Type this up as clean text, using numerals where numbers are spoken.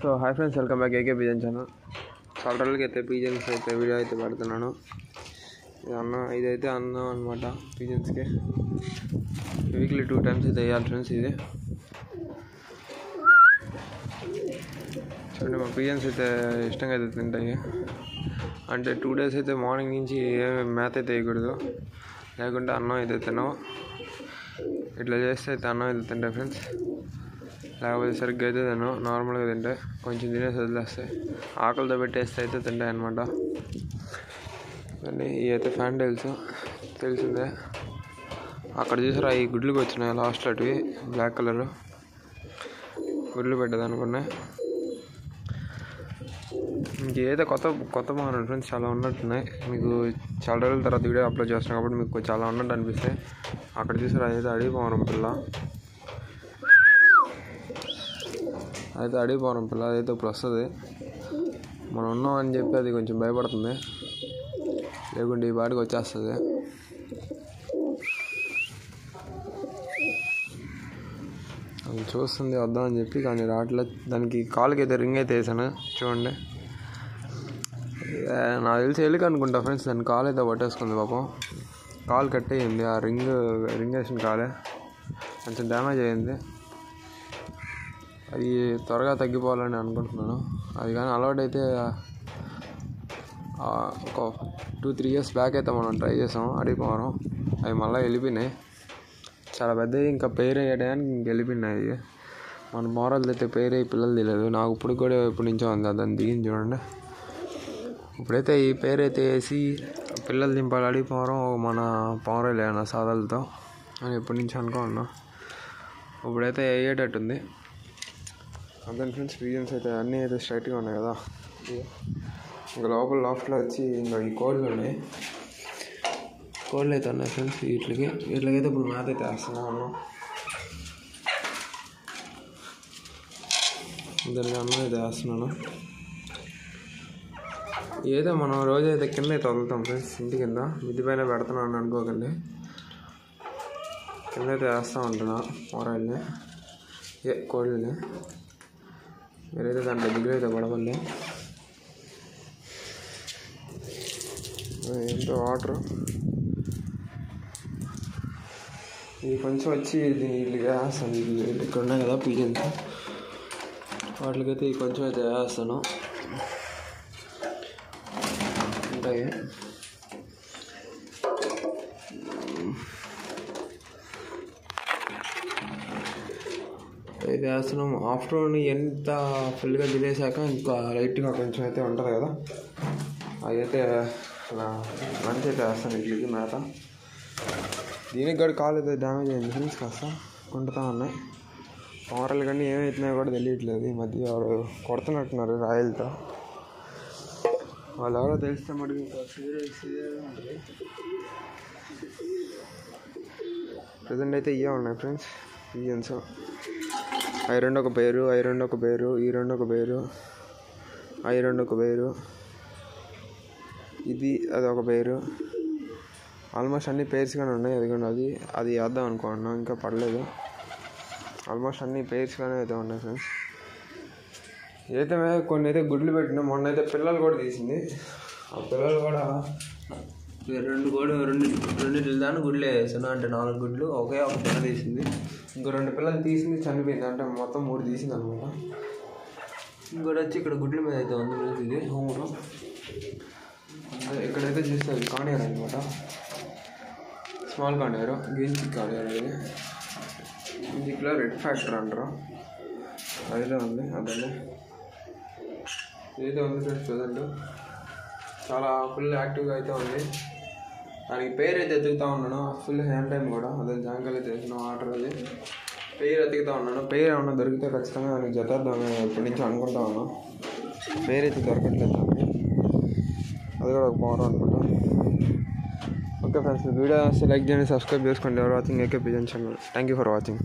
So hi friends, welcome back AK pigeon channel. చాలా రోజులకి అయితే పిజన్స్ అయితే వీడియో అయితే పెడుతున్నాను. ఇదైతే అన్నం అనమాట. పిజన్స్కి వీక్లీ 2 times అయితే వేయాలి ఫ్రెండ్స్. ఇది చూడండి, మా పిజన్స్ అయితే ఇష్టంగా అయితే తింటాయి. అంటే 2 days అయితే మార్నింగ్ నుంచి మేత అయితే వేయకూడదు, లేకుంటే అన్నం అయితే తినవు. ఇట్లా చేస్తే అయితే అన్నం అయితే తింటాయి ఫ్రెండ్స్. లేకపోతే సరిగ్గా అయితే తినవు. నార్మల్గా తింటే కొంచెం తినేసి వదిలేస్తాయి. ఆకలితో పెట్టేస్తే అయితే తింటాయి అనమాట. ఇవి అయితే ఫ్యాన్ తెలిసిందే. అక్కడ చూసారా, ఈ గుడ్లుకి వచ్చినాయి లాస్ట్లో అటువి బ్లాక్ కలర్ గుడ్లు పెట్టదు అనుకున్నాయి. ఇంకేదో కొత్త బాగున్నాయి ఫ్రెండ్స్, చాలా ఉన్నట్టున్నాయి. మీకు చాలా రోజుల తర్వాత వీడియో అప్లోడ్ చేస్తున్నాను కాబట్టి మీకు చాలా ఉన్నట్టు అనిపిస్తాయి. అక్కడ చూసారా, అదైతే అడిగిపోవడం పిల్ల, అదైతే ఇప్పుడు వస్తుంది. మనం ఉన్నాం అని చెప్పి అది కొంచెం భయపడుతుంది, లేకుంటే ఈ బాటికి వచ్చేస్తుంది. అది చూస్తుంది వద్దామని చెప్పి, కానీ రావట్లే. దానికి కాలుకి అయితే రింగ్ అయితే వేసాను చూడండి. నాకు తెలిసి ఎలుక అనుకుంటా ఫ్రెండ్స్. దాని కాలు అయితే పట్టేసుకుంది పాపం. కాలు కట్ అయ్యింది. ఆ రింగ్ వేసిన కాలే కొంచెం డ్యామేజ్ అయ్యింది. అది త్వరగా తగ్గిపోవాలని అనుకుంటున్నాను. అది కానీ అలవాటు అయితే ఒక 2-3 years బ్యాక్ అయితే మనం ట్రై చేసాం అడిగిపోవడం. అవి మళ్ళీ వెళ్ళిపోయినాయి. చాలా పెద్దవి, ఇంకా పెయిర్ అయ్యేటానికి ఇంక వెళ్ళిపోయినాయి. మన మోరల్ అయితే పెయిర్ అయ్యి పిల్లలు తెలియదు. నాకు ఇప్పుడు కూడా ఎప్పటి నుంచో ఉంది. దాన్ని దిగింది చూడండి. ఇప్పుడైతే ఈ పెయిర్ అయితే వేసి పిల్లలు దింపాలి అడిగిపోవడం మన పవర్ లేనా సాదాలతో అని ఎప్పటి నుంచో అనుకున్నా. ఇప్పుడైతే అయ్యేటట్టుంది. అంతే ఫ్రెండ్స్. పిజన్స్ అయితే అన్నీ అయితే స్ట్రైట్గా ఉన్నాయి కదా. ఇంకా లోపల లాఫ్ట్లో వచ్చి ఇంకా ఈ కోళ్ళు ఉన్నాయి. కోళ్ళు అయితే ఉన్నాయి ఫ్రెండ్స్. వీటికైతే ఇప్పుడు మేత అయితే వేస్తున్నాను. దానికి అన్నం అయితే వేస్తున్నాను. ఏదో మనం రోజైతే కింద అయితే వదులుతాం ఫ్రెండ్స్. ఇంటి కింద మిద్ది పైన పెడుతున్నాను అనుకోకండి. కింద అయితే వేస్తూ ఉంటున్నా కూరల్ని, కోళ్ళని. మీరైతే దాంట్లో దిగులు అయితే పడవల్లి. ఏంటో వాటర్ ఇది కొంచెం వచ్చి వీళ్ళకి వేస్తాను. ఇక్కడ ఉన్నాయి కదా పిజన్స్, వాటికైతే ఈ కొంచెం అయితే వేస్తాను. ఉంటాయి అయితే వేస్తున్నాం. ఆఫ్టర్నూన్ ఎంత ఫుల్గా తినేసాక ఇంకా లైట్గా కొంచెం అయితే ఉంటుంది కదా, అదైతే లంచ్ అయితే వేస్తాను ఇట్లకి మేత. దీనికి కూడా కాలు అయితే డ్యామేజ్ అయింది ఫ్రెండ్స్. కాస్త కుంటుతా ఉన్నాయి. కూరలు కానీ ఏమవుతున్నాయో కూడా తెలియట్లేదు. ఈ మధ్య వాడు కొడుతున్నట్టున్నారు రాయలతో. వాళ్ళు ఎవరో తెలిస్తే మటుకు ఇంకా సీరియస్ ఉంటుంది. ప్రజెంట్ అయితే ఇవే ఉన్నాయి ఫ్రెండ్స్ పిజన్స్. అవి రెండు ఒక పేరు, ఈ రెండు ఒక పేరు, ఇది అదొక పేరు. ఆల్మోస్ట్ అన్ని పేర్స్గానే ఉన్నాయి. అది వేద్దాం అనుకుంటున్నాం, ఇంకా పడలేదు. ఆల్మోస్ట్ అన్ని పేర్స్గానే అయితే ఉన్నాయి ఫ్రెండ్స్. ఏదైతే కొన్ని అయితే గుడ్లు పెట్టినా, మొన్న అయితే పిల్లలు కూడా తీసింది. ఆ పిల్లలు కూడా రెండింటి దాన్ని గుడ్లు వేసాను. అంటే 4 గుడ్లు, ఒక పిల్ల తీసింది. ఇంకో 2 పిల్లలు తీసింది, చనిపోయింది. అంటే మొత్తం 3 తీసింది అనమాట. ఇంకోటి వచ్చి ఇక్కడ గుడ్ల మీద అయితే ఉంది ఫ్రెండ్స్. ఇది హోమ్లో ఇక్కడైతే చూస్తుంది కానియర్ అనమాట. స్మాల్ కానియర్, గ్రీన్ చిక్ కానియర్. ఇది ఇంటిలో రెడ్ ఫ్యాక్టర్ అంటారు. అదే ఉంది. ఇదైతే ఉంది ఫ్రెండ్స్. ప్రజెంట్ చాలా ఫుల్ యాక్టివ్గా అయితే ఉంది. దానికి పేరు అయితే ఎత్తుకుతా ఉన్నాను. ఫుల్ హ్యాండ్ టైం కూడా. అదే జాంకాయలు అయితే వేసినాం ఆర్డర్. అది పేరు ఎత్తుకుతా ఉన్నాను. పేరు ఏమన్నా దొరికితే ఖచ్చితంగా దానికి జతేద్దామని ఎప్పటి నుంచో అనుకుంటా ఉన్నాను. పేరు అయితే దొరకట్లేదు దానికి. అది కూడా ఒక పవర్ అనమాట. ఓకే ఫ్రెండ్స్, వీడియో లైక్ చేయండి, సబ్స్క్రైబ్ చేసుకోండి. ఎవరు watching AK pigeon channel. Thank you for watching.